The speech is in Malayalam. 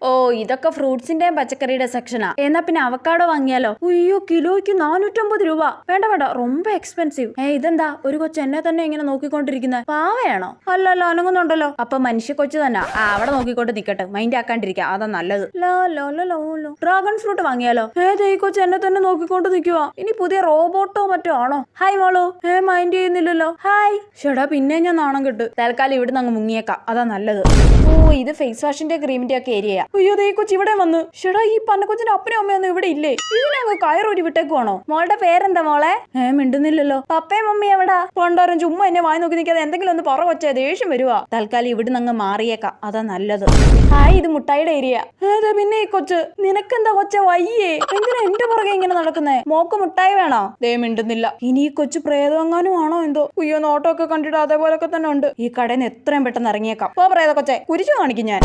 ഓ ഇതൊക്കെ ഫ്രൂട്ട്സിന്റെയും പച്ചക്കറിയുടെ സെക്ഷനാ. എന്നാ പിന്നെ അവക്കാടോ വാങ്ങിയാലോ? അയ്യോ കിലോയ്ക്ക് 450 രൂപ. വേണ്ട വേണ്ട, ரொம்ப എക്സ്പെൻസീവ്. ഇതെന്താ ഒരു കൊച്ചു എന്നെ തന്നെ ഇങ്ങനെ നോക്കിക്കൊണ്ടിരിക്കുന്നത്? പാവയാണോ? അല്ലല്ലോ, അനങ്ങുന്നുണ്ടല്ലോ. അപ്പൊ മനുഷ്യ കൊച്ചു തന്നെ. അവിടെ നോക്കിക്കൊണ്ട് നിക്കട്ടെ, മൈൻഡ് ആക്കാണ്ടിരിക്കുക, അതാ നല്ലത്. ഡ്രാഗൺ ഫ്രൂട്ട് വാങ്ങിയാലോ? ഈ കൊച്ചു എന്നെ തന്നെ നോക്കിക്കൊണ്ട് നിൽക്കുക. ഇനി പുതിയ റോബോട്ടോ മറ്റോ ആണോ? ഹായ് മോളു. മൈൻഡ് ചെയ്യുന്നില്ലല്ലോ. ഹായ്. ഷെടാ പിന്നെ ഞാൻ നാണം കിട്ടു. തൽക്കാലം ഇവിടുന്ന് അങ്ങ് മുങ്ങിയേക്കാം, അതാ നല്ലത്. ഓ ഇത് ഫേസ് വാഷിന്റെ ക്രീമിന്റെ ഒക്കെ ഏരിയ. അയ്യോ ഈ കൊച്ചു ഇവിടെ വന്ന്. ഷെടാ ഈ പന്നക്കൊച്ചിന്റെ അപ്പനും അമ്മയൊന്നും ഇവിടെ ഇല്ലേ? ഇതിനങ്ങ് കയറൂരി വിട്ടേക്കുവാണോ? മോളുടെ പേരെന്താ മോളെ? മിണ്ടുന്നില്ലല്ലോ. പപ്പയും മമ്മി എവിടാ? പണ്ടാരും ചുമ്മാ എന്നെ വായി നോക്കി നിൽക്കാതെ എന്തെങ്കിലും ഒന്ന് പറ കൊച്ചേ, ദേഷ്യം വരുവാ. തൽക്കാലം ഇവിടുന്ന് അങ്ങ് മാറിയേക്കാം, അതാ നല്ലത്. ഹായ് ഇത് മുട്ടായിയുടെ ഏരിയ. പിന്നെ ഈ കൊച്ച് നിനക്കെന്താ കൊച്ചെ വയ്യേ? എന്തിനാ എന്റെ പുറകെ ഇങ്ങനെ നടക്കുന്നേ? മോക്ക് മുട്ടായി വേണോ? മിണ്ടുന്നില്ല. ഇനി ഈ കൊച്ചു പ്രേതങ്ങാനും ആണോ എന്തോ? അയ്യോ നോട്ടമൊക്കെ കണ്ടിട്ട് അതേപോലൊക്കെ തന്നെ ഉണ്ട്. ഈ കടയിൽ നിന്ന് എത്രയും പെട്ടെന്ന് ഇറങ്ങിയേക്കാം. പ്രേത കൊച്ചെ കുരിച്ചു കാണിക്കും ഞാൻ.